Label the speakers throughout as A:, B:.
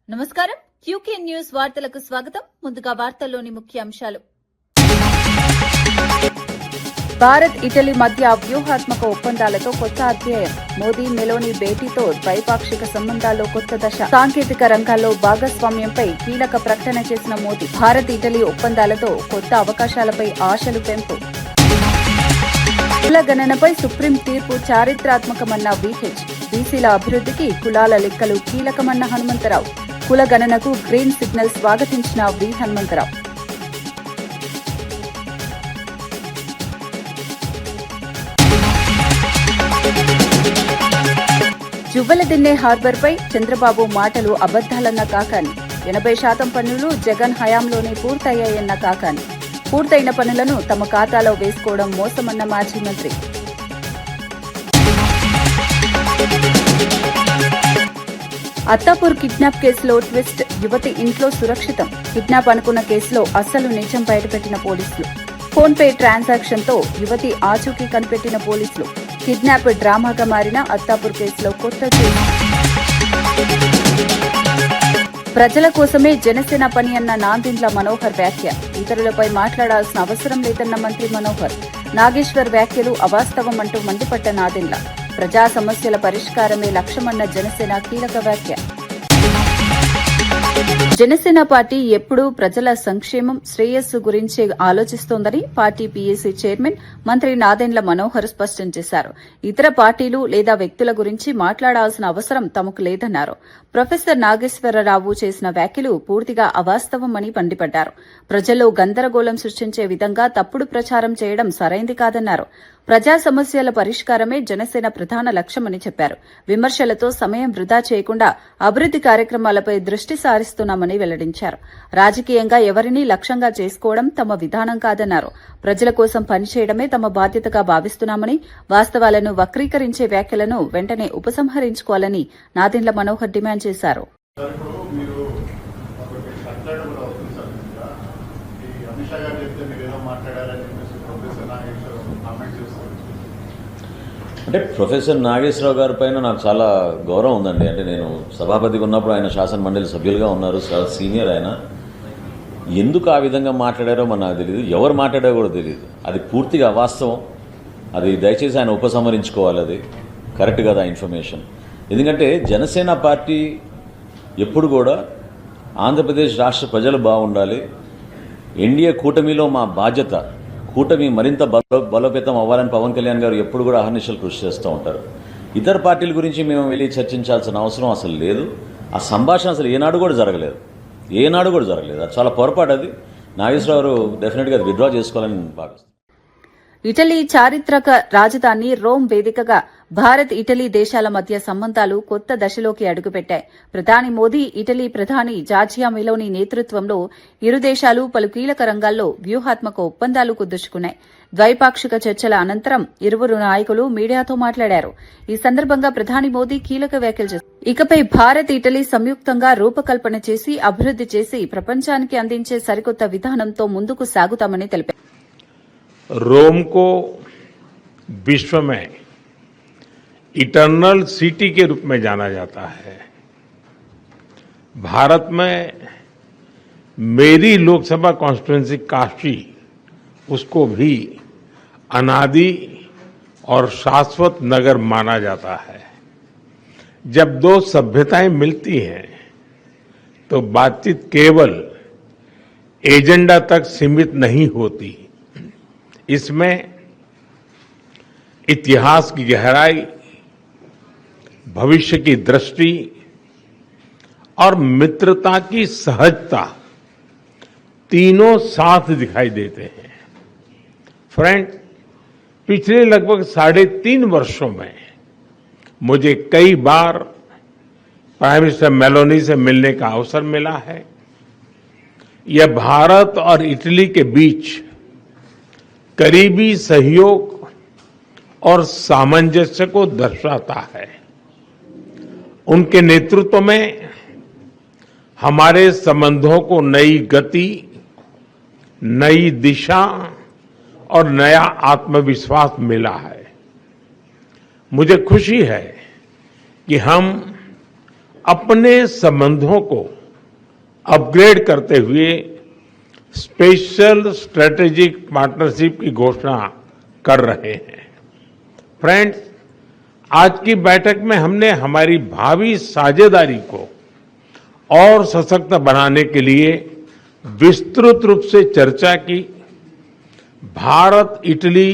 A: నమస్కారం QK news వార్తలకు స్వాగతం. ముందుగా వార్తల్లోని ముఖ్య అంశాలు. భారత్ ఇటలీ మధ్య వ్యూహాత్మక ఒప్పందాలతో కొత్త అధ్యాయం. మోదీ మెలోనీ భేటీతో ద్వైపాక్షిక సంబంధాల్లో కొత్త దశ. సాంకేతిక రంగాల్లో భాగస్వామ్యంపై కీలక ప్రకటన చేసిన మోదీ. భారత్ ఇటలీ ఒప్పందాలతో కొత్త అవకాశాలపై ఆశలు పెంపు. కుల గణనపై సుప్రీం తీర్పు చారిత్రాత్మకమన్న వీహెచ్. బీసీల అభివృద్ధికి కులాల లెక్కలు కీలకమన్న హనుమంతరావు. కుల గణనకు గ్రీన్ సిగ్నల్ స్వాగతించిన వి హనుమంతరావు. జువ్వలదిన్నె హార్బర్పై చంద్రబాబు మాటలు అబద్దాలన్న కాకాని. 80% పనులు జగన్ హయాంలోనే పూర్తయ్యాయన్న కాకాని. పూర్తయిన పనులను తమ ఖాతాలో వేసుకోవడం మోసమన్న మాజీ మంత్రి. అత్తాపూర్ కిడ్నాప్ కేసులో ట్విస్ట్. యువతి ఇంట్లో సురక్షితం. కిడ్నాప్ అనుకున్న కేసులో అసలు నిజం బయటపెట్టిన పోలీసులు. ఫోన్ పే ట్రాన్సాక్షన్ తో యువతి ఆచూకీ కనిపెట్టిన పోలీసులు. కిడ్నాప్ డ్రామాగా మారిన అత్తాపూర్ కేసులో కొత్త కేసు. ప్రజల కోసమే జనసేన పని అన్న నాదెండ్ల మనోహర్ వ్యాఖ్య. ఇతరులపై మాట్లాడాల్సిన అవసరం లేదన్న మంత్రి మనోహర్. నాగేశ్వర్ వ్యాఖ్యలు అవాస్తవం అంటూ మండిపడ్డ నాదెండ్ల. ప్రజా సమస్యల పరిష్కారమే లక్ష్యమన్న జనసేన కీలక వ్యాఖ్య. జనసేన పార్టీ ఎప్పుడూ ప్రజల సంక్షేమం శ్రేయస్సు గురించే ఆలోచిస్తోందని పార్టీ పీఏసీ చైర్మన్ మంత్రి నాదెండ్ల మనోహర్ స్పష్టం చేశారు. ఇతర పార్టీలు లేదా వ్యక్తుల గురించి మాట్లాడాల్సిన అవసరం తమకు లేదన్నారు. ప్రొఫెసర్ నాగేశ్వరరావు చేసిన వ్యాఖ్యలు పూర్తిగా అవాస్తవమని మండిపడ్డారు. ప్రజల్లో గందరగోళం సృష్టించే విధంగా తప్పుడు ప్రచారం చేయడం సరైంది కాదన్నారు. ప్రజా సమస్యల పరిష్కారమే జనసేన ప్రధాన లక్ష్యమని చెప్పారు. విమర్శలతో సమయం వృధా చేయకుండా అభివృద్ది కార్యక్రమాలపై దృష్టి సారిస్తున్నామని వెల్లడించారు. రాజకీయంగా ఎవరినీ లక్ష్యంగా చేసుకోవడం తమ విధానం కాదన్నారు. ప్రజల కోసం పనిచేయడమే తమ బాధ్యతగా భావిస్తున్నామని, వాస్తవాలను వక్రీకరించే వ్యాఖ్యలను వెంటనే ఉపసంహరించుకోవాలని నాదెండ్ల మనోహర్ డిమాండ్ చేశారు.
B: అంటే ప్రొఫెసర్ నాగేశ్వరరావు గారి పైన నాకు చాలా గౌరవం ఉందండి. అంటే నేను సభాపతిగా ఉన్నప్పుడు ఆయన శాసన మండలి సభ్యులుగా ఉన్నారు, చాలా సీనియర్ ఆయన. ఎందుకు ఆ విధంగా మాట్లాడారో మన నాకు తెలియదు, ఎవరు మాట్లాడారో కూడా తెలియదు. అది పూర్తిగా అవాస్తవం. అది దయచేసి ఆయన ఉపసంహరించుకోవాలి. అది కరెక్ట్ కదా ఇన్ఫర్మేషన్. ఎందుకంటే జనసేన పార్టీ ఎప్పుడు కూడా ఆంధ్రప్రదేశ్ రాష్ట్ర ప్రజలు బాగుండాలి, ఎన్డీఏ కూటమిలో మా బాధ్యత, కూటమి మరింత బలోపేతం అవ్వాలని పవన్ కళ్యాణ్ గారు ఎప్పుడు కూడా అహర్నిశలు కృషి చేస్తూ ఉంటారు. ఇతర పార్టీల గురించి మేము వెళ్ళి చర్చించాల్సిన అవసరం అసలు లేదు. ఆ సంభాషణ అసలు ఏనాడు కూడా జరగలేదు. అది చాలా పొరపాటు. అది నాగేశ్వరరావు డెఫినెట్గా అది విత్డ్రా చేసుకోవాలని భావిస్తాను.
A: ఇటలీ చారిత్రక రాజధాని రోమ్ వేదికగా భారత్ ఇటలీ దేశాల మధ్య సంబంధాలు కొత్త దశలోకి అడుగుపెట్టాయి. ప్రధాని మోదీ, ఇటలీ ప్రధాని జార్జియా మెలోనీ నేతృత్వంలో ఇరు దేశాలు పలు కీలక రంగాల్లో వ్యూహాత్మక ఒప్పందాలు కుదుర్చుకున్నాయి. ద్వైపాక్షిక చర్చల అనంతరం ఇరువురు నాయకులు మీడియాతో మాట్లాడారు. ఈ సందర్భంగా ప్రధాని మోదీ కీలక వ్యాఖ్యలు చేశారు. ఇకపై భారత్ ఇటలీ సంయుక్తంగా రూపకల్పన చేసి అభివృద్ది చేసి ప్రపంచానికి అందించే సరికొత్త విధానంతో ముందుకు సాగుతామని తెలిపారు.
C: रोम को विश्व में इटर्नल सिटी के रूप में जाना जाता है. भारत में मेरी लोकसभा कॉन्स्टिट्यूएंसी काशी, उसको भी अनादि और शाश्वत नगर माना जाता है. जब दो सभ्यताएं मिलती हैं तो बातचीत केवल एजेंडा तक सीमित नहीं होती. इसमें इतिहास की गहराई, भविष्य की दृष्टि और मित्रता की सहजता तीनों साथ दिखाई देते हैं. फ्रेंड, पिछले लगभग 3.5 वर्षों में मुझे कई बार प्राइम मिनिस्टर मेलोनी से मिलने का अवसर मिला है. यह भारत और इटली के बीच करीबी सहयोग और सामंजस्य को दर्शाता है. उनके नेतृत्व में हमारे संबंधों को नई गति, नई दिशा और नया आत्मविश्वास मिला है. मुझे खुशी है कि हम अपने संबंधों को अपग्रेड करते हुए स्पेशल स्ट्रेटेजिक पार्टनरशिप की घोषणा कर रहे हैं। फ्रेंड्स, आज की बैठक में हमने हमारी भावी साझेदारी को और सशक्त बनाने के लिए विस्तृत रूप से चर्चा की। भारत Italy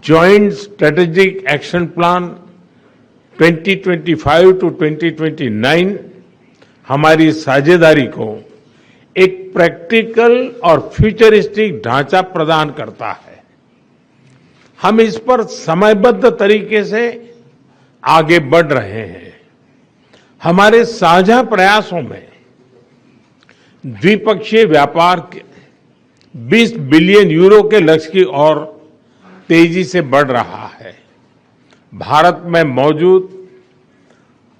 C: joint strategic action plan 2025 to 2029 हमारी साझेदारी को एक प्रैक्टिकल और फ्यूचरिस्टिक ढांचा प्रदान करता है। हम इस पर समयबद्ध तरीके से आगे बढ़ रहे हैं। हमारे साझा प्रयासों में द्विपक्षीय व्यापार के 20 बिलियन यूरो के लक्ष्य की ओर तेजी से बढ़ रहा है। भारत में मौजूद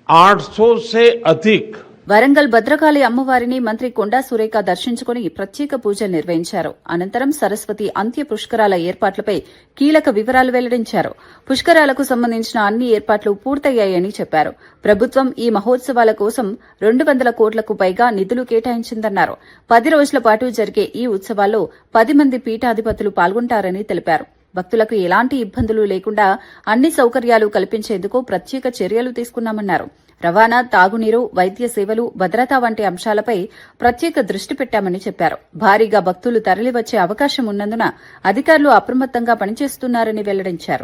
C: 800 से अधिक
A: వరంగల్ భద్రకాళి అమ్మవారిని మంత్రి కొండా సురేఖ దర్శించుకుని ప్రత్యేక పూజలు నిర్వహించారు. అనంతరం సరస్వతి అంత్య పుష్కరాల ఏర్పాట్లపై కీలక వివరాలు వెల్లడించారు. పుష్కరాలకు సంబంధించిన అన్ని ఏర్పాట్లు పూర్తయ్యాయని చెప్పారు. ప్రభుత్వం ఈ మహోత్సవాల కోసం 200 కోట్లకు పైగా నిధులు కేటాయించిందన్నారు. 10 రోజుల పాటు జరిగే ఈ ఉత్సవాల్లో 10 మంది పీఠాధిపతులు పాల్గొంటారని తెలిపారు. భక్తులకు ఎలాంటి ఇబ్బందులు లేకుండా అన్ని సౌకర్యాలు కల్పించేందుకు ప్రత్యేక చర్యలు తీసుకున్నామన్నారు. రవాణా, తాగునీరు, వైద్య సేవలు, భద్రత వంటి అంశాలపై ప్రత్యేక దృష్టి పెట్టామని చెప్పారు. భారీగా భక్తులు తరలివచ్చే అవకాశం ఉన్నందున అధికారులు అప్రమత్తంగా పనిచేస్తున్నారని వెల్లడించారు.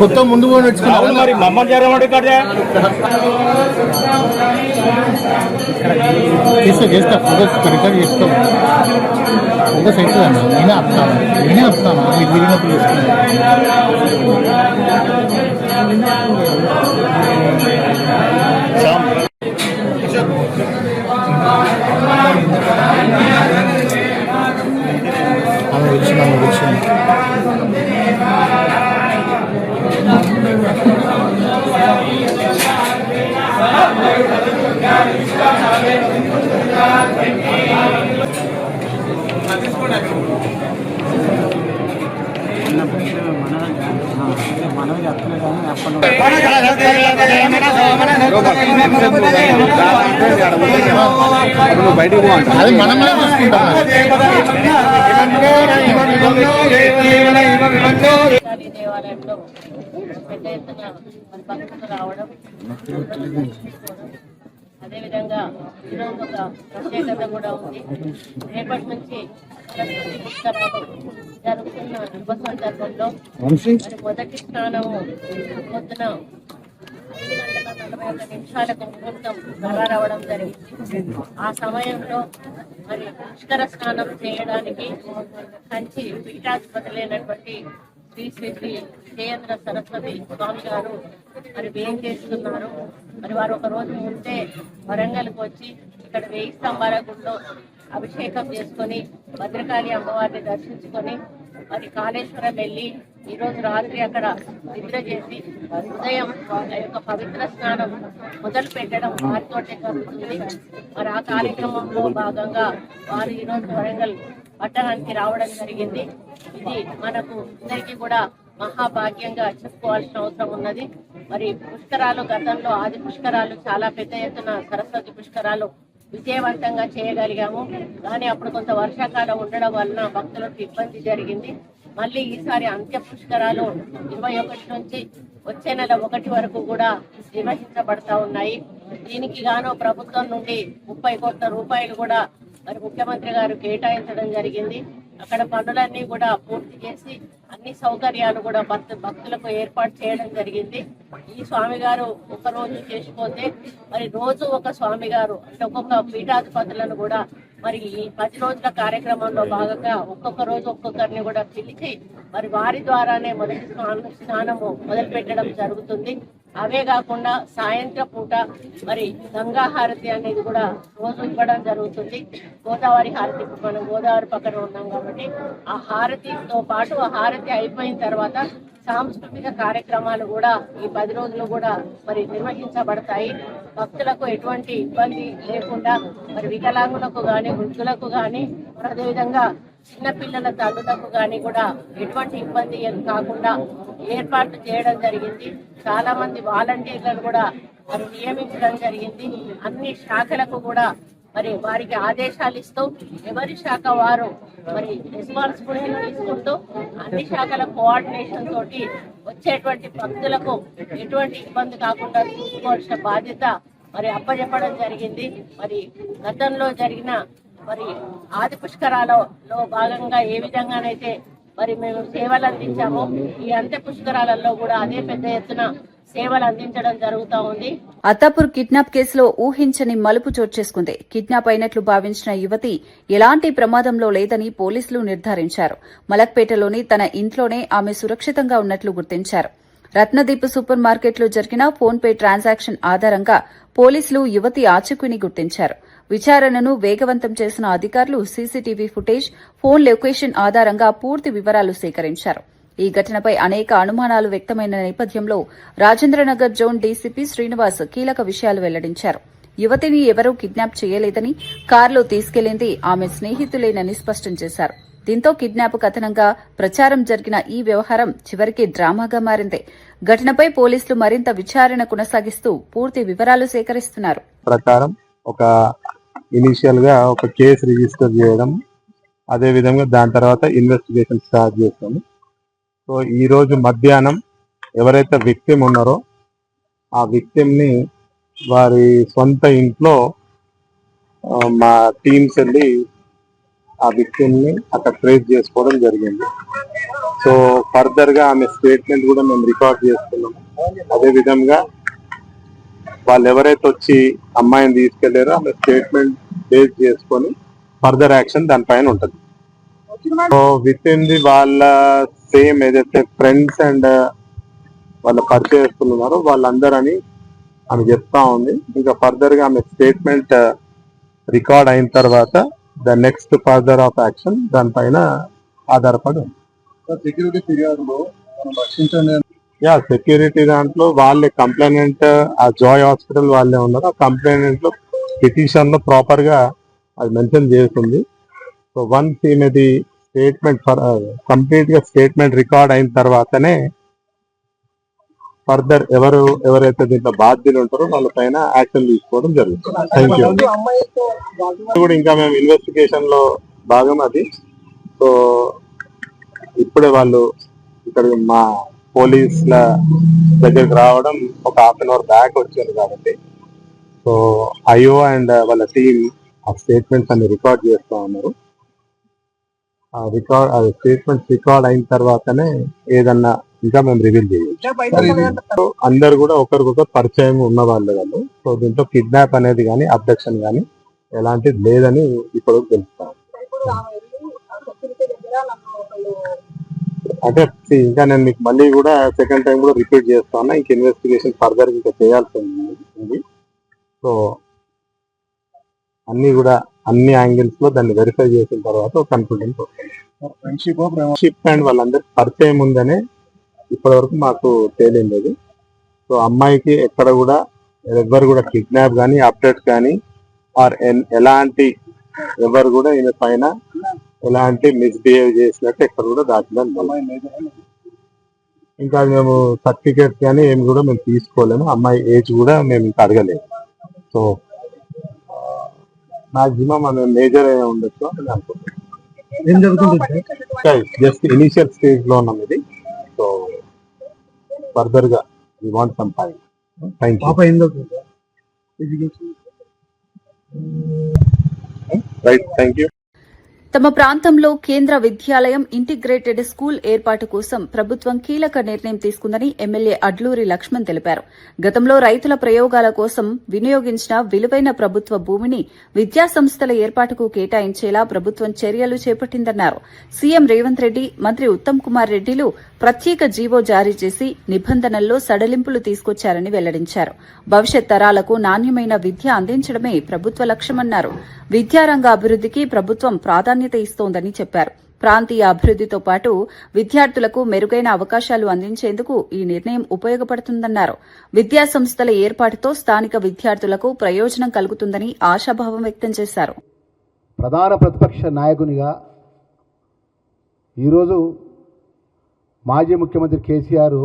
D: కొత్త ముందు మరి మమ్మల్ని జరగమంటే చేస్తా ఫోటో రికార్డ్ చేస్తాం. ఫోటోస్ అవుతుందన్నా నేనే ఆపుతాను మీకు తిరిగినప్పుడు వచ్చింది. అది మనమే చూసుకుంటాం.
E: దేవాలయంలో పెద్ద ఎత్తున భక్తులు రావడం, అదేవిధంగా ఈరోజు ఒక ప్రత్యేకత కూడా ఉంది. రేపటి నుంచి సరస్వతి పుష్కరాలు జరుగుతున్న శుభ సందర్భంలో మొదటి స్నానము పొద్దున 5:41 ముహూర్తం రావడం జరిగింది. ఆ సమయంలో మరి పుష్కర స్నానం చేయడానికి కంచి పీఠాధిపతులైనటువంటి శ్రీ శ్రీ శ్రీ విజయేంద్ర సరస్వతి స్వామి గారు మరి వేం చేస్తున్నారు. మరి వారు ఒక రోజు ముందే వరంగల్కి వచ్చి ఇక్కడ 1000 స్తంభాల గుడిలో అభిషేకం చేసుకొని భద్రకాళి అమ్మవారిని దర్శించుకొని మరి కాళేశ్వరం వెళ్ళి ఈరోజు రాత్రి అక్కడ నిద్ర చేసి ఉదయం ఆ యొక్క పవిత్ర స్నానం మొదలు పెట్టడం వారితోటే జరుగుతుంది. మరి ఆ కార్యక్రమంలో భాగంగా వారు ఈరోజు వరంగల్ పట్టణానికి రావడం జరిగింది. ఇది మనకు అందరికీ కూడా మహాభాగ్యంగా చెప్పుకోవాల్సిన అవసరం ఉన్నది. మరి పుష్కరాలు గతంలో ఆది పుష్కరాలు చాలా పెద్ద ఎత్తున సరస్వతి పుష్కరాలు విజయవంతంగా చేయగలిగాము. కానీ అప్పుడు కొంత వర్షాకాలం ఉండడం వలన భక్తులకు ఇబ్బంది జరిగింది. మళ్ళీ ఈసారి అంత్య పుష్కరాలు 21 నుంచి వచ్చే నెల 1 వరకు కూడా నిర్వహించబడతా ఉన్నాయి. దీనికి గాను ప్రభుత్వం నుండి 30 కోట్ల రూపాయలు కూడా మరి ముఖ్యమంత్రి గారు కేటాయించడం జరిగింది. అక్కడ పనులన్నీ కూడా పూర్తి చేసి అన్ని సౌకర్యాలు కూడా భక్తులకు ఏర్పాటు చేయడం జరిగింది. ఈ స్వామి గారు ఒక రోజు చేసిపోతే మరి రోజు ఒక స్వామి గారు అంటే ఒక్కొక్క పీఠాధిపతులను కూడా మరి ఈ 10 రోజుల కార్యక్రమంలో భాగంగా ఒక్కొక్క రోజు ఒక్కొక్కరిని కూడా పిలిచి మరి వారి ద్వారానే మొదటి స్నానము మొదలు పెట్టడం జరుగుతుంది. అవే కాకుండా సాయంత్రం పూట మరి గంగా హారతి అనేది కూడా రోజు ఇవ్వడం జరుగుతుంది. గోదావరి హారతి, మనం గోదావరి పక్కన ఉన్నాం కాబట్టి ఆ హారతితో పాటు ఆ హారతి అయిపోయిన తర్వాత సాంస్కృతిక కార్యక్రమాలు కూడా ఈ 10 రోజులు కూడా మరి నిర్వహించబడతాయి. భక్తులకు ఎటువంటి ఇబ్బంది లేకుండా మరి వికలాంగులకు కానీ, వృద్ధులకు కానీ, అదేవిధంగా చిన్నపిల్లల తల్లులకు కానీ కూడా ఎటువంటి ఇబ్బంది కాకుండా ఏర్పాట్లు చేయడం జరిగింది. చాలా మంది వాలంటీర్లను కూడా మరి నియమించడం జరిగింది. అన్ని శాఖలకు కూడా మరి వారికి ఆదేశాలు ఇస్తూ ఎవరి శాఖ వారు మరి రెస్పాన్సిబిలిటీ తీసుకుంటూ అన్ని శాఖల కోఆర్డినేషన్ తోటి వచ్చేటువంటి భక్తులకు ఎటువంటి ఇబ్బంది కాకుండా చూసుకోవాల్సిన బాధ్యత మరి అప్పచెప్పడం జరిగింది. మరి గతంలో జరిగిన మరి ఆది పుష్కరాలలో భాగంగా ఏ విధంగానైతే మరి మేము సేవలు అందించామో ఈ అంత్య పుష్కరాలలో కూడా అదే పెద్ద ఎత్తున సేవలు అందించడం జరుగుతూ ఉంది.
A: అత్తాపూర్ కిడ్నాప్ కేసులో ఊహించని మలుపు చోటు చేసుకుంది. కిడ్నాప్ అయినట్లు భావించిన యువతి ఎలాంటి ప్రమాదంలో లేదని పోలీసులు నిర్ధారించారు. మలక్పేటలోని తన ఇంట్లోనే ఆమె సురక్షితంగా ఉన్నట్లు గుర్తించారు. రత్నదీప్ సూపర్ మార్కెట్లో జరిగిన ఫోన్పే ట్రాన్సాక్షన్ ఆధారంగా పోలీసులు యువతి ఆచూకీని గుర్తించారు. విచారణను వేగవంతం చేసిన అధికారులు సీసీటీవీ ఫుటేజ్, ఫోన్ లొకేషన్ ఆధారంగా పూర్తి వివరాలు సేకరించారు. ఈ ఘటనపై అనేక అనుమానాలు వ్యక్తమైన నేపథ్యంలో రాజేంద్రనగర్ జోన్ డీసీపీ శ్రీనివాస్ కీలక విషయాలు వెల్లడించారు. యువతిని ఎవరూ కిడ్నాప్ చేయలేదని, కారులో తీసుకెళ్లింది ఆమె స్నేహితులేనని స్పష్టం చేశారు. దీంతో కిడ్నాప్ కథనంగా ప్రచారం జరిగిన ఈ వ్యవహారం చివరికి డ్రామాగా మారింది. ఘటనపై పోలీసులు మరింత విచారణ కొనసాగిస్తూ పూర్తి వివరాలు సేకరిస్తున్నారు.
F: ప్రకారం ఒక ఇనిషియల్ గా ఒక కేసు రిజిస్టర్ చేయడం, అదే విధంగా దాని తర్వాత ఇన్వెస్టిగేషన్ స్టార్ట్ చేస్తాము. సో ఈ రోజు మధ్యాహ్నం ఎవరైతే విక్టిమ్ ఉన్నారో ఆ విక్టిమ్ ని వారి సొంత ఇంట్లో మా టీమ్స్ వెళ్ళి ఆ విక్టిమ్ ని అక్కడ ట్రేస్ చేసుకోవడం జరిగింది. సో ఫర్దర్ గా ఆమె స్టేట్మెంట్ కూడా మేము రికార్డ్ చేసుకున్నాము. అదే విధంగా వాళ్ళు ఎవరైతే వచ్చి అమ్మాయిని తీసుకెళ్లారో ఆమె స్టేట్మెంట్ బేస్ చేసుకొని ఫర్దర్ యాక్షన్ దానిపైన ఉంటుంది. సో విత్ ఇన్ ది వాళ్ళ సేమ్ ఏదైతే ఫ్రెండ్స్ అండ్ వాళ్ళ పరిచయస్తులు ఉన్నారో వాళ్ళందరని ఆమె చెప్తా ఉంది. ఇంకా ఫర్దర్ గా ఆమె స్టేట్మెంట్ రికార్డ్ అయిన తర్వాత the next further of action దానిపైన ఆధారపడి ఉంది. సెక్యూరిటీ ఫిర్యాదులో సెక్యూరిటీ దాంట్లో వాళ్ళే కంప్లైనెంట్, ఆ జాయ్ హాస్పిటల్ వాళ్ళే ఉన్నారు. ఆ కంప్లైనెంట్ లో పిటిషన్ లో ప్రాపర్ గా అది మెన్షన్ చేస్తుంది. సో వన్స్ ఈమెది స్టేట్మెంట్ కంప్లీట్ గా స్టేట్మెంట్ రికార్డ్ అయిన తర్వాతనే ఫర్దర్ ఎవరైతే దీంట్లో బాధ్యులు ఉంటారో వాళ్ళ పైన యాక్షన్ తీసుకోవడం జరుగుతుంది. Thank you. కూడా ఇంకా మేము ఇన్వెస్టిగేషన్ లో భాగం అది. సో ఇప్పుడే వాళ్ళు ఇక్కడ మా పోలీసుల దగ్గరికి రావడం ఒక హాఫ్ అన్ అవర్ బ్యాక్ వచ్చారు కాబట్టి సో ఐఓ అండ్ వాళ్ళ టీం ఆ స్టేట్మెంట్స్ అన్ని రికార్డ్ చేస్తా ఉన్నారు. స్టేట్మెంట్స్ రికార్డ్ అయిన తర్వాతనే ఏదన్నా ఇంకా మేము రివీల్ చేయొచ్చు. అందరు కూడా ఒకరికొకరు పరిచయం ఉన్న వాళ్ళు. సో దీంట్లో కిడ్నాప్ అనేది కానీ అబ్డక్షన్ కానీ ఎలాంటిది లేదని ఇప్పుడు తెలుస్తాం. అంటే ఇంకా నేను మీకు మళ్ళీ కూడా సెకండ్ టైం కూడా రిపీట్ చేస్తాను. ఇంక ఇన్వెస్టిగేషన్ ఫర్దర్ ఇంకా చేయాల్సి ఉంది. సో అన్ని కూడా అన్ని యాంగిల్స్ లో దాన్ని వెరిఫై చేసిన తర్వాత ఒక కన్క్లూజన్ ఫ్రెండ్షిప్ అండ్ వాళ్ళందరూ పరిచయం ఉందనే ఇప్పటి వరకు మాకు తేలింది. సో అమ్మాయికి ఎక్కడ కూడా ఎవరు కూడా కిడ్నాప్ కానీ అప్డేట్స్ కానీ ఆర్ ఎలాంటి ఎవరు కూడా ఈమె పైన ఎలాంటి మిస్బిహేవ్ చేసినట్టు ఎక్కడ కూడా దాఖలాలు. ఇంకా మేము సర్టిఫికేట్స్ కానీ ఏమి కూడా మేము తీసుకోలేము. అమ్మాయి ఏజ్ కూడా మేము ఇంకా అడగలేము. సో మాక్సిమం మేము మేజర్ అయ్యే ఉండొచ్చు అని అనుకుంటున్నాం. జస్ట్ ఇనిషియల్ స్టేజ్ లో ఉన్నాం ఇది. సో ఫర్దర్ గా we want some time. Right, thank you.
A: తమ ప్రాంతంలో కేంద్ర విద్యాలయం ఇంటిగ్రేటెడ్ స్కూల్ ఏర్పాటు కోసం ప్రభుత్వం కీలక నిర్ణయం తీసుకుందని ఎమ్మెల్యే అడ్లూరి లక్ష్మణ్ తెలిపారు. గతంలో రైతుల ప్రయోగాల కోసం వినియోగించిన విలువైన ప్రభుత్వ భూమిని విద్యాసంస్థల ఏర్పాటుకు కేటాయించేలా ప్రభుత్వం చర్యలు చేపట్టిందన్నారు. సీఎం రేవంత్ రెడ్డి, మంత్రి ఉత్తమ్ కుమార్ రెడ్డిలు ప్రత్యేక జీవో జారీ చేసి నిబంధనల్లో సడలింపులు తీసుకొచ్చారని వెల్లడించారు. భవిష్యత్ తరాలకు నాణ్యమైన విద్య అందించడమే ప్రభుత్వ లక్ష్యమన్నారు. విద్యారంగ అభివృద్దికి ప్రభుత్వం ప్రాధాన్యత ఇస్తోందని చెప్పారు. ప్రాంతీయ అభివృద్దితో పాటు విద్యార్థులకు మెరుగైన అవకాశాలు అందించేందుకు ఈ నిర్ణయం ఉపయోగపడుతుందన్నారు. విద్యాసంస్థల ఏర్పాటుతో స్థానిక విద్యార్థులకు ప్రయోజనం కలుగుతుందని ఆశాభావం వ్యక్తం చేశారు.
G: ప్రధాన ప్రతిపక్ష నాయకునిగా ఈరోజు మాజీ ముఖ్యమంత్రి కేసీఆర్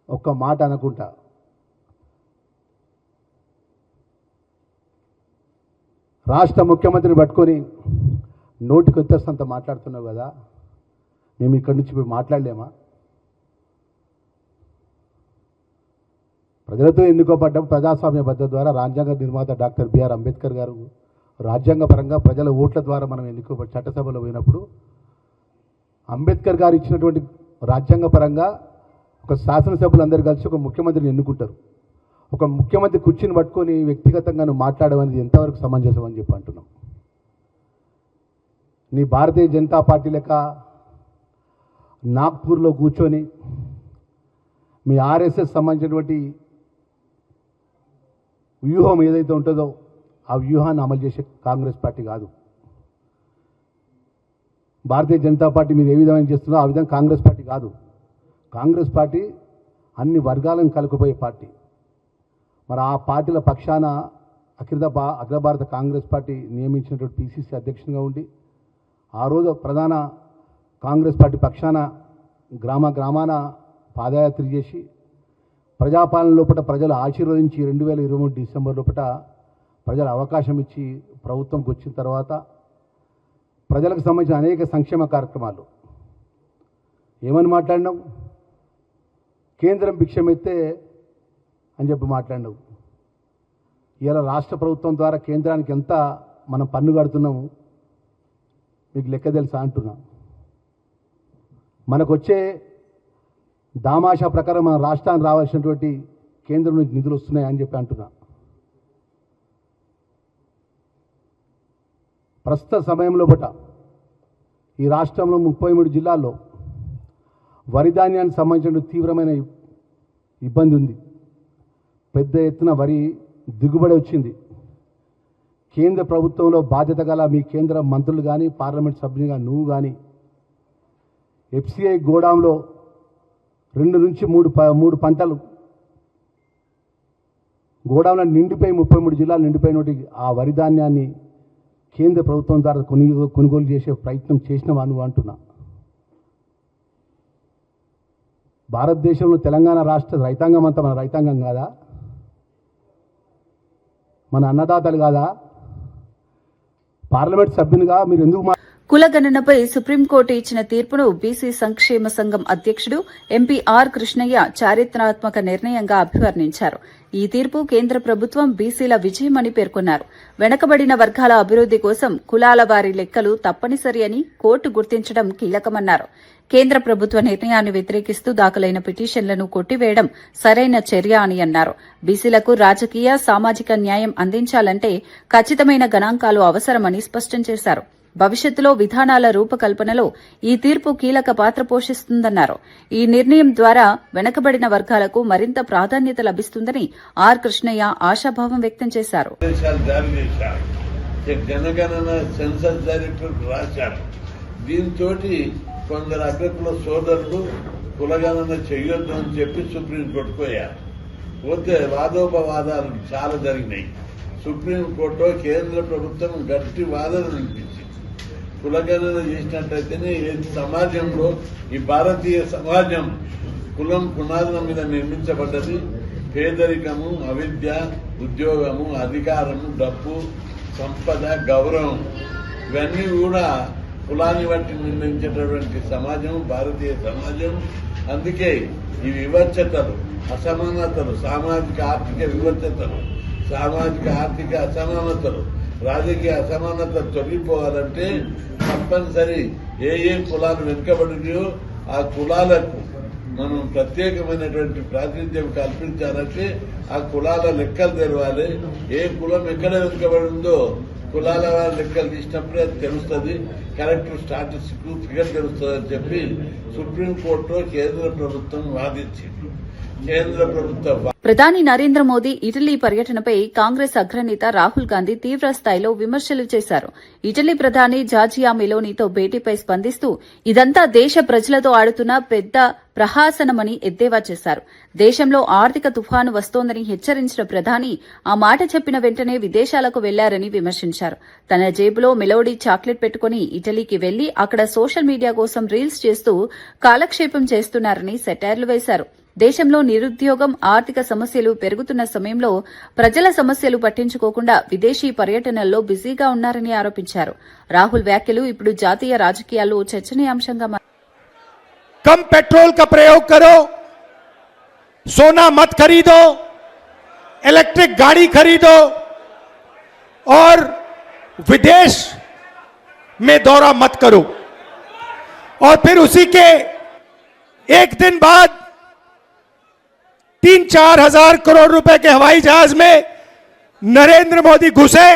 G: ఒక్క మాట అనుకుంటా, రాష్ట్ర ముఖ్యమంత్రిని పట్టుకొని నోటికి వచ్చేస్తంత మాట్లాడుతున్నావు కదా, మేము ఇక్కడి నుంచి ఇప్పుడు మాట్లాడలేమా? ప్రజలతో ఎన్నుకోబడ్డం ప్రజాస్వామ్య పద్ధతి ద్వారా రాజ్యాంగ నిర్మాత డాక్టర్ బిఆర్ అంబేద్కర్ గారు రాజ్యాంగపరంగా ప్రజల ఓట్ల ద్వారా మనం ఎన్నుకోబడి చట్టసభలో పోయినప్పుడు అంబేద్కర్ గారు ఇచ్చినటువంటి రాజ్యాంగపరంగా ఒక శాసనసభ్యులందరూ కలిసి ఒక ముఖ్యమంత్రిని ఎన్నుకుంటారు. ఒక ముఖ్యమంత్రి కుర్చీని పట్టుకొని వ్యక్తిగతంగా నువ్వు మాట్లాడమనేది ఎంతవరకు సమంజసం అని చెప్పి అంటున్నాం. నీ భారతీయ జనతా పార్టీ లెక్క నాగ్పూర్లో కూర్చొని మీ ఆర్ఎస్ఎస్ సంబంధించినటువంటి వ్యూహం ఏదైతే ఉంటుందో ఆ వ్యూహాన్ని అమలు చేసే కాంగ్రెస్ పార్టీ కాదు. భారతీయ జనతా పార్టీ మీరు ఏ విధంగా చేస్తుందో ఆ విధంగా కాంగ్రెస్ పార్టీ కాదు. కాంగ్రెస్ పార్టీ అన్ని వర్గాలను కలుపుకుపోయే పార్టీ. మరి ఆ పార్టీల పక్షాన అఖిల భారత కాంగ్రెస్ పార్టీ నియమించినటువంటి పిసిసి అధ్యక్షునిగా ఉండి ఆ రోజు ప్రధాన కాంగ్రెస్ పార్టీ పక్షాన గ్రామాన పాదయాత్ర చేసి ప్రజాపాలన లోపల ప్రజలు ఆశీర్వదించి 2023 డిసెంబర్ లోపల ప్రజలు అవకాశం ఇచ్చి ప్రభుత్వంకి వచ్చిన తర్వాత ప్రజలకు సంబంధించిన అనేక సంక్షేమ కార్యక్రమాలు ఏమని మాట్లాడినావు? కేంద్రం భిక్షమెత్తే అని చెప్పి మాట్లాడినావు. ఇలా రాష్ట్ర ప్రభుత్వం ద్వారా కేంద్రానికి ఎంత మనం పన్ను కడుతున్నాము మీకు లెక్క తెలుసా అంటున్నా. మనకు వచ్చే దామాషా ప్రకారం మన రాష్ట్రానికి రావాల్సినటువంటి కేంద్రం నుంచి నిధులు వస్తున్నాయని చెప్పి అంటున్నా. ప్రస్తుత సమయంలో ఈ రాష్ట్రంలో 33 జిల్లాల్లో వరి ధాన్యానికి సంబంధించిన తీవ్రమైన ఇబ్బంది ఉంది. పెద్ద ఎత్తున వరి దిగుబడి వచ్చింది. కేంద్ర ప్రభుత్వంలో బాధ్యత గల మీ కేంద్ర మంత్రులు కానీ పార్లమెంట్ సభ్యులుగా నువ్వు కానీ ఎఫ్సిఐ గోడాంలో 2 నుంచి 3 పంటలు గోడాంలో నిండిపోయి 33 జిల్లాలు నిండిపోయినటువంటి ఆ వరి ధాన్యాన్ని కేంద్ర ప్రభుత్వం ద్వారా కొనుగోలు చేసే ప్రయత్నం చేసినవా నువ్వు అంటున్నా. భారతదేశంలో తెలంగాణ రాష్ట్ర రైతాంగం అంతా మన రైతాంగం కాదా? మన అన్నదాతలు కాదా? పార్లమెంట్ సభ్యునిగా మీరు ఎందుకు
A: కులగణనపై సుప్రీంకోర్టు ఇచ్చిన తీర్పును బీసీ సంక్షేమ సంఘం అధ్యక్షుడు ఎంపీ ఆర్ కృష్ణయ్య చారిత్రాత్మక నిర్ణయంగా అభివర్ణించారు. ఈ తీర్పు కేంద్ర ప్రభుత్వం బీసీల విజయమని పేర్కొన్నారు. వెనుకబడిన వర్గాల అభివృద్ది కోసం కులాల వారి లెక్కలు తప్పనిసరి అని కోర్టు గుర్తించడం కీలకమన్నారు. కేంద్ర ప్రభుత్వ నిర్ణయాన్ని వ్యతిరేకిస్తూ దాఖలైన పిటిషన్లను కొట్టివేయడం సరైన చర్య అని అన్నారు. బీసీలకు రాజకీయ, సామాజిక న్యాయం అందించాలంటే ఖచ్చితమైన గణాంకాలు అవసరమని స్పష్టం చేశారు. భవిష్యత్తులో విధానాల రూపకల్పనలో ఈ తీర్పు కీలక పాత్ర పోషిస్తుందన్నారు. ఈ నిర్ణయం ద్వారా వెనుకబడిన వర్గాలకు మరింత ప్రాధాన్యత లభిస్తుందని ఆర్ కృష్ణయ్య ఆశాభావం వ్యక్తం చేశారు.
H: జనగణన సెన్సస్ డైరెక్టర్ రాశారు. దీంతో కొందరు అగ్రకుల సోదరులు కులగణన చెయ్యొద్దు అని చెప్పి సుప్రీంకోర్టు పోయారు. పోతే వాదోపవాదాలు చాలా జరిగినాయి. సుప్రీంకోర్టులో కేంద్ర ప్రభుత్వం గట్టి వాదన వినిపించింది. కులగణన చేసినట్టయితేనే సమాజంలో ఈ భారతీయ సమాజం కులం పునాదుల మీద నిర్మించబడ్డది. పేదరికము, అవిద్య, ఉద్యోగము, అధికారము, డబ్బు, సంపద, గౌరవం ఇవన్నీ కూడా కులాన్ని బట్టి నిర్ణయించేటటువంటి సమాజం భారతీయ సమాజం. అందుకే ఈ వివక్షతలు, అసమానతలు, సామాజిక ఆర్థిక వివక్షతలు, సామాజిక ఆర్థిక అసమానతలు, రాజకీయ అసమానత తొలగిపోవాలంటే తప్పనిసరి ఏ కులాలు వెనుకబడినాయో ఆ కులాలకు మనం ప్రత్యేకమైనటువంటి ప్రాతినిధ్యం కల్పించాలంటే ఆ కులాల లెక్కలు తెలవాలి. ఏ కులం ఎక్కడ వెనుకబడిందో కులాల లెక్కలు తీసినప్పుడే అది తెలుస్తుంది. కరెక్ట్ స్టాటిస్టిక్ ఫిగర్ తెలుస్తుంది అని చెప్పి సుప్రీంకోర్టులో కేంద్ర ప్రభుత్వం వాదించింది. కేంద్ర ప్రభుత్వం
A: ప్రధాని నరేంద్ర మోదీ ఇటలీ పర్యటనపై కాంగ్రెస్ అగ్రనేత రాహుల్ గాంధీ తీవ్ర స్థాయిలో విమర్శలు చేశారు. ఇటలీ ప్రధాని జార్జియా మెలోనీతో భేటీపై స్పందిస్తూ ఇదంతా దేశ ప్రజలతో ఆడుతున్న పెద్ద ప్రహసనమని ఎద్దేవా చేశారు. దేశంలో ఆర్థిక తుఫాను వస్తోందని హెచ్చరించిన ప్రధాని ఆ మాట చెప్పిన వెంటనే విదేశాలకు వెళ్లారని విమర్శించారు. తన జేబులో మెలోడీ చాక్లెట్ పెట్టుకుని ఇటలీకి వెళ్లి అక్కడ సోషల్ మీడియా కోసం రీల్స్ చేస్తూ కాలక్షేపం చేస్తున్నారని సెటైర్లు వేశారు. దేశంలో నిరుద్యోగం, ఆర్థిక సమస్యలు పెరుగుతున్న సమయంలో ప్రజల సమస్యలు పట్టించుకోకుండా విదేశీ పర్యటనల్లో బిజీగా ఉన్నారని ఆరోపించారు. రాహుల్ వ్యాఖ్యలు ఇప్పుడు జాతీయ రాజకీయాల్లో చర్చనీయాంశంగా మారాయి.
I: कम पेट्रोल का प्रयोग करो, सोना मत खरीदो, इलेक्ट्रिक गाड़ी खरीदो और विदेश में दौरा मत करो। और फिर उसी के एक दिन बाद 3-4 हजार करोड़ रुपए के हवाई जहाज में नरेंद्र मोदी घुसे,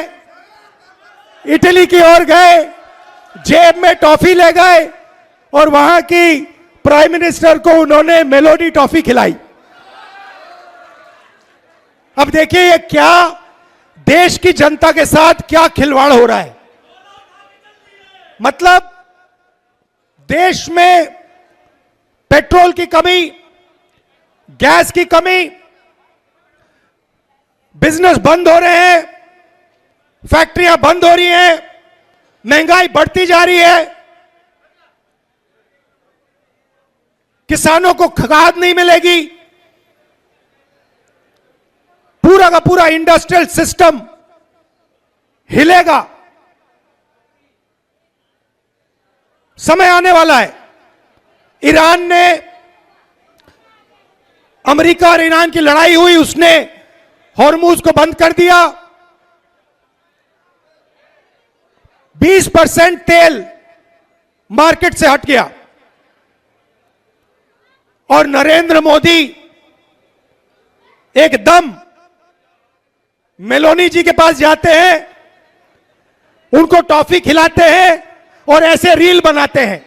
I: इटली की ओर गए, जेब में टॉफी ले गए और वहां की प्राइम मिनिस्टर को उन्होंने मेलोडी टॉफी खिलाई। अब देखिए ये क्या देश की जनता के साथ क्या खिलवाड़ हो रहा है। मतलब देश में पेट्रोल की कमी, गैस की कमी, बिजनेस बंद हो रहे हैं, फैक्ट्रियां बंद हो रही हैं, महंगाई बढ़ती जा रही है, किसानों को खाद नहीं मिलेगी, पूरा का पूरा इंडस्ट्रियल सिस्टम हिलेगा। समय आने वाला है। ईरान ने, अमेरिका और ईरान की लड़ाई हुई, उसने हॉर्मुज को बंद कर दिया। 20% तेल मार्केट से हट गया और नरेंद्र मोदी एकदम मेलोनी जी के पास जाते हैं, उनको टॉफी खिलाते हैं और ऐसे रील बनाते हैं।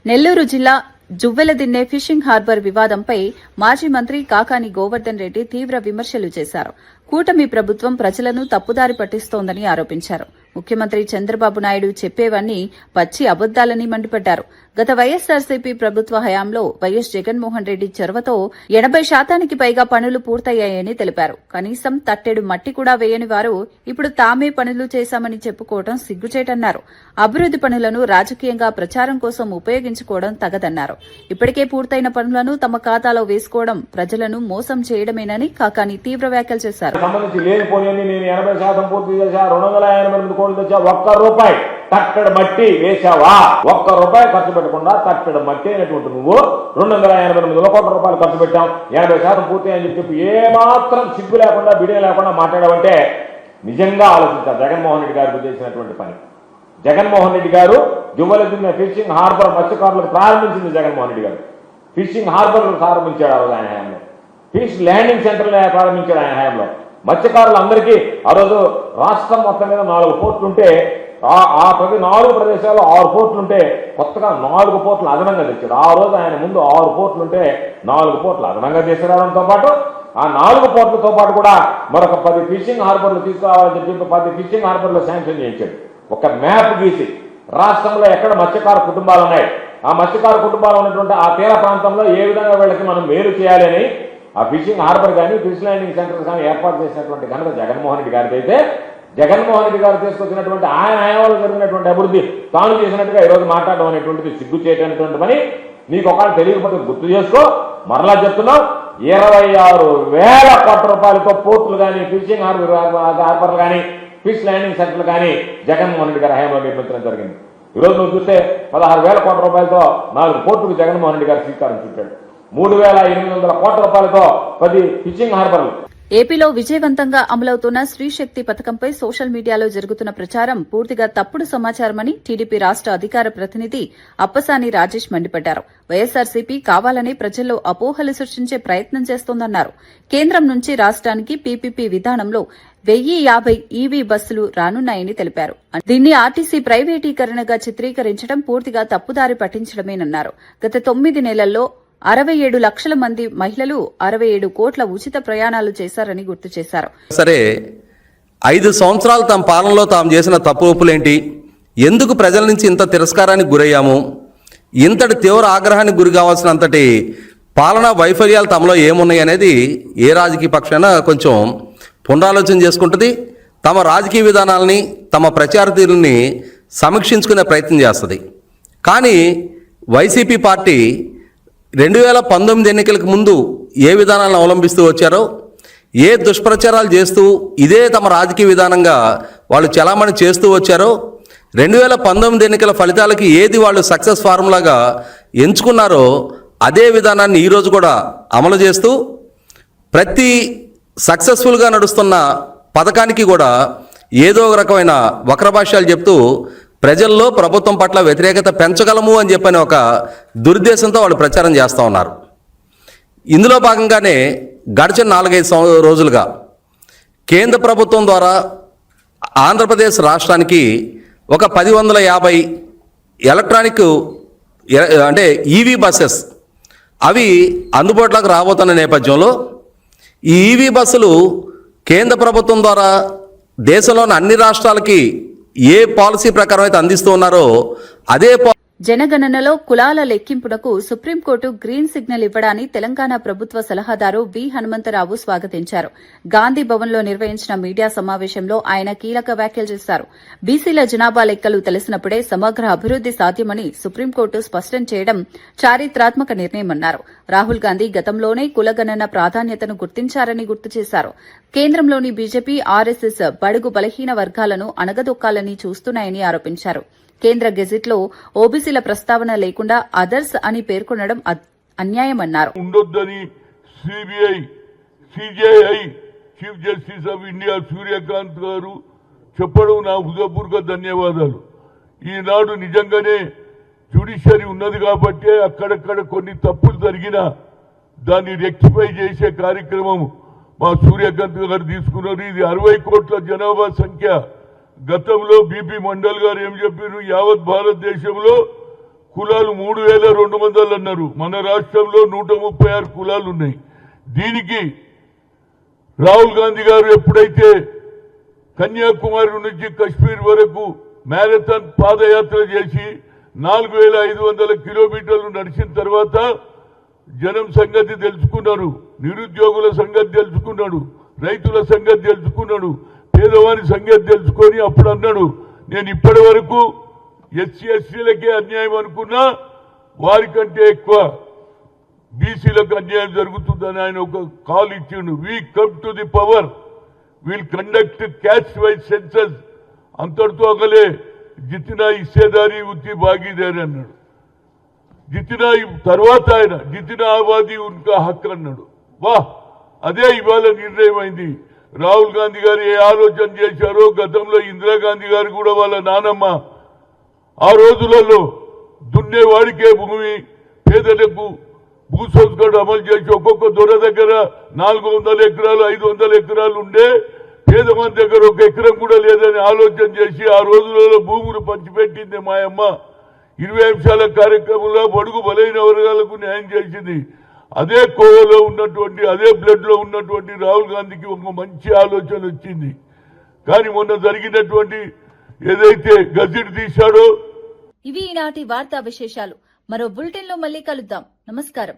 A: నెల్లూరు జిల్లా జువ్వెలదిన్నె ఫిషింగ్ హార్బర్ వివాదంపై మాజీ మంత్రి కాకాని గోవర్ధన్ రెడ్డి తీవ్ర విమర్శలు చేశారు. కూటమి ప్రభుత్వం ప్రజలను తప్పుదారి పట్టిస్తోందని ఆరోపించారు. ముఖ్యమంత్రి చంద్రబాబు నాయుడు చెప్పేవన్నీ పచ్చి అబద్దాలని మండిపడ్డారు. గత వైఎస్సార్సీపీ ప్రభుత్వ హయాంలో వైఎస్ జగన్మోహన్ రెడ్డి చొరవతో 80% పైగా పనులు పూర్తయ్యాయని తెలిపారు. కనీసం తట్టెడు మట్టి కూడా వేయని వారు ఇప్పుడు తామే పనులు చేశామని చెప్పుకోవడం సిగ్గుచేటన్నారు. అభివృద్ది పనులను రాజకీయంగా ప్రచారం కోసం ఉపయోగించుకోవడం తగదన్నారు. ఇప్పటికే పూర్తయిన పనులను తమ ఖాతాలో వేసుకోవడం ప్రజలను మోసం చేయడమేనని కాకాని తీవ్ర వ్యాఖ్యలు చేశారు.
C: సంబంధించి లేనిపోయినని నేను 80% పూర్తి చేశా, 288 కోట్లు తెచ్చా, ₹1 తట్టెడు మట్టి వేశావా? ₹1 ఖర్చు పెట్టకుండా తట్టెడు మట్టి అయినటువంటి నువ్వు 288 కోట్ల రూపాయలు ఖర్చు పెట్టాం, 80% పూర్తి అని చెప్పి ఏమాత్రం సిగ్గు లేకుండా బిడే లేకుండా మాట్లాడావంటే నిజంగా ఆలోచించారు. జగన్మోహన్ రెడ్డి గారు చేసినటువంటి పని. జగన్మోహన్ రెడ్డి గారు జువ్వెలదిన్నె ఫిషింగ్ హార్బర్ మత్స్యకారులకు ప్రారంభించింది. జగన్మోహన్ రెడ్డి గారు ఫిషింగ్ హార్బర్లు ప్రారంభించాడు ఆ రోజు ఆయన హయాంలో. ఫిష్ ల్యాండింగ్ సెంటర్లు ప్రారంభించాడు ఆయన హయాంలో. మత్స్యకారులందరికీ ఆ రోజు రాష్ట్రం మొత్తం మీద 4 పోర్టులుంటే ఆ 4 ప్రదేశాల్లో 6 పోర్టులుంటే కొత్తగా 4 పోర్టులు అదనంగా తెచ్చాడు. ఆ రోజు ఆయన ముందు 6 పోర్టులుంటే 4 పోర్టులు అదనంగా తీసుకురావడంతో పాటు ఆ 4 పోర్టులతో పాటు కూడా మరొక 10 ఫిషింగ్ హార్బర్లు తీసుకురావాలని చెప్పి 10 ఫిషింగ్ హార్బర్లు శాంక్షన్ చేయించాడు. ఒక మ్యాప్ గీసి రాష్ట్రంలో ఎక్కడ మత్స్యకార కుటుంబాలు ఉన్నాయి, ఆ మత్స్యకార కుటుంబాలు ఉన్నటువంటి ఆ తీర ప్రాంతంలో ఏ విధంగా వీళ్ళకి మనం మేలు చేయాలి అని ఆ ఫిషింగ్ హార్బర్ కానీ ఫిష్ ల్యాండింగ్ సెంటర్స్ కానీ ఏర్పాటు చేసినటువంటి ఘనత జగన్మోహన్ రెడ్డి గారికి అయితే, జగన్మోహన్ రెడ్డి గారు తీసుకొచ్చినటువంటి ఆయన హయాంలో జరిగినటువంటి అభివృద్ధి తాను చేసినట్టుగా ఈరోజు మాట్లాడడం అనేటువంటిది సిగ్గు చేయటటువంటి పని. నీకు ఒకవేళ తెలియకపోతే గుర్తు చేసుకో. మరలా చెప్తున్నాం, 26,000 కోట్ల రూపాయలతో పోర్టులు కానీ ఫిషింగ్ హార్బర్లు కానీ ఫిష్ ల్యాండింగ్ సెంటర్లు కానీ జగన్మోహన్ రెడ్డి గారి హయాంలో నిర్మించడం జరిగింది. ఈరోజు నువ్వు చూస్తే 16,000 కోట్ల రూపాయలతో 4 పోర్టుకు జగన్మోహన్ రెడ్డి గారు శ్రీకారం చుట్టాడు. 3,800 కోట్ల రూపాయలతో 10 ఫిషింగ్ హార్బర్లు.
A: ఏపీలో విజయవంతంగా అమలవుతున్న స్త్రీశక్తి పథకంపై సోషల్ మీడియాలో జరుగుతున్న ప్రచారం పూర్తిగా తప్పుడు సమాచారమని టీడీపీ రాష్ట అధికార ప్రతినిధి అప్పసాని రాజేష్ మండిపడ్డారు. వైఎస్సార్సీపీ కావాలని ప్రజల్లో అపోహలు సృష్టించే ప్రయత్నం చేస్తోందన్నారు. కేంద్రం నుంచి రాష్ట్రానికి పీపీపీ విధానంలో 1050 ఈవీ బస్సులు రానున్నాయని తెలిపారు. దీన్ని ఆర్టీసీ ప్రైవేటీకరణగా చిత్రీకరించడం పూర్తిగా తప్పుదారి పట్టించడమేనన్నారు. గత 9 నెలల్లో 67 లక్షల మంది మహిళలు 67 కోట్ల ఉచిత ప్రయాణాలు చేశారని గుర్తు చేశారు.
J: సరే 5 సంవత్సరాలు తమ పాలనలో తాము చేసిన తప్పులేంటి, ఎందుకు ప్రజల నుంచి ఇంత తిరస్కారానికి గురయ్యాము, ఇంతటి తీవ్ర ఆగ్రహానికి గురి కావాల్సినంతటి పాలనా వైఫల్యాలు తమలో ఏమున్నాయి అనేది ఏ రాజకీయ పక్షాన కొంచెం పునరాలోచన చేసుకుంటుంది. తమ రాజకీయ విధానాలని తమ ప్రచార తీరుని సమీక్షించుకునే ప్రయత్నం చేస్తుంది. కానీ వైసీపీ పార్టీ 2019 ఎన్నికలకు ముందు ఏ విధానాలను అవలంబిస్తూ వచ్చారో, ఏ దుష్ప్రచారాలు చేస్తూ ఇదే తమ రాజకీయ విధానంగా వాళ్ళు చలామణి చేస్తూ వచ్చారో, 2019 ఎన్నికల ఫలితాలకి ఏది వాళ్ళు సక్సెస్ ఫార్ములాగా ఎంచుకున్నారో అదే విధానాన్ని ఈరోజు కూడా అమలు చేస్తూ ప్రతి సక్సెస్ఫుల్గా నడుస్తున్న పథకానికి కూడా ఏదో ఒక రకమైన వక్రభాష్యాలు చెప్తూ ప్రజల్లో ప్రభుత్వం పట్ల వ్యతిరేకత పెంచగలము అని చెప్పని ఒక దురుద్దేశంతో వాళ్ళు ప్రచారం చేస్తూ ఉన్నారు. ఇందులో భాగంగానే గడిచిన 4-5 రోజులుగా కేంద్ర ప్రభుత్వం ద్వారా ఆంధ్రప్రదేశ్ రాష్ట్రానికి ఒక 1050 ఎలక్ట్రానిక్ అంటే ఈవీ బస్సెస్ అవి అందుబాటులోకి రాబోతున్న నేపథ్యంలో ఈ ఈవీ బస్సులు కేంద్ర ప్రభుత్వం ద్వారా దేశంలోని అన్ని రాష్ట్రాలకి ఏ పాలసీ ప్రకారం అయితే అందిస్తూ ఉన్నారో అదే
A: జనగణనలో కులాల లెక్కింపునకు సుప్రీంకోర్టు గ్రీన్ సిగ్నల్ ఇవ్వడాన్ని తెలంగాణ ప్రభుత్వ సలహాదారు వి హనుమంతరావు స్వాగతించారు. గాంధీ భవన్లో నిర్వహించిన మీడియా సమావేశంలో ఆయన కీలక వ్యాఖ్యలు చేశారు. బీసీల జనాభా లెక్కలు తెలిసినప్పుడే సమగ్ర అభివృద్ది సాధ్యమని సుప్రీంకోర్టు స్పష్టం చేయడం చారిత్రాత్మక నిర్ణయమన్నారు. రాహుల్ గాంధీ గతంలోనే కులగణన ప్రాధాన్యతను గుర్తించారని గుర్తు చేశారు. కేంద్రంలోని బీజేపీ, ఆర్ఎస్ఎస్ బడుగు బలహీన వర్గాలను అణగదొక్కాలని చూస్తున్నాయని ఆరోపించారు. కేంద్ర గెజిట్లో ఓబీసీల ప్రస్తావన లేకుండా అదర్స్ అని పేర్కొనడం అన్యాయమన్నారు.
H: ఉండొద్దని CBI, CJI chief justice of India Surya Kant garu చెప్పడం నా హృదయపూర్వక ధన్యవాదాలు. ఈనాడు నిజంగానే జ్యుడిషియరీ ఉన్నది కాబట్టి అక్కడక్కడ కొన్ని తప్పులు జరిగినా దాన్ని రెక్టిఫై చేసే కార్యక్రమం మా సూర్యకాంత్ గారు తీసుకున్నారు. ఇది 60 కోట్ల జనాభా సంఖ్య. గతంలో బీపీ మండల్ గారు ఏం చెప్పారు, యావత్ భారతదేశంలో కులాలు 3200 అన్నారు. మన రాష్ట్రంలో 136 కులాలు ఉన్నాయి. దీనికి రాహుల్ గాంధీ గారు ఎప్పుడైతే కన్యాకుమారి నుంచి కశ్మీర్ వరకు మ్యారథాన్ పాదయాత్ర చేసి 4500 కిలోమీటర్లు నడిచిన తర్వాత జనం సంగతి తెలుసుకున్నారు, నిరుద్యోగుల సంగతి తెలుసుకున్నాడు, రైతుల సంగతి తెలుసుకున్నాడు, పేదవాని సంగతి తెలుసుకొని అప్పుడు అన్నాడు, నేను ఇప్పటి వరకు ఎస్సీ ఎస్టీలకే అన్యాయం అనుకున్నా, వారికంటే ఎక్కువ బీసీలకు అన్యాయం జరుగుతుందని ఆయన ఒక కాల్ ఇచ్చిండు. We come to the power, will conduct caste wise census, అంతటితో అగలే జితినా ఇస్సేదారి ఉత్తి భాగీదారి అన్నాడు. జితినా తర్వాత ఆయన జితినా ఆబాదీ ఉన్కా హక్ అన్నాడు. వాహ్, అదే ఇవాళ నిర్ణయం అయింది. రాహుల్ గాంధీ గారు ఏ ఆలోచన చేశారో, గతంలో ఇందిరాగాంధీ గారు కూడా వాళ్ళ నానమ్మ ఆ రోజులలో దున్నేవాడికే భూమి, పేదలకు భూ సంస్కరణ అమలు చేసి ఒక్కొక్క దొర దగ్గర 400 ఎకరాలు 500 ఎకరాలు ఉండే, పేదమంది దగ్గర 1 ఎకరం కూడా లేదని ఆలోచన చేసి ఆ రోజులలో భూములు పంచిపెట్టింది మా అమ్మ. 20 అంశాల కార్యక్రమంలో బడుగు బలైన వర్గాలకు న్యాయం చేసింది. అదే కోవలో ఉన్నటువంటి, అదే బ్లడ్ లో ఉన్నటువంటి రాహుల్ గాంధీకి ఒక మంచి ఆలోచన వచ్చింది. కానీ మొన్న జరిగినటువంటి ఏదైతే గజెట్ తీశాడో.
A: ఇవి ఈనాటి వార్తా విశేషాలు. మరో బులెటిన్ లో మళ్ళీ కలుద్దాం. నమస్కారం.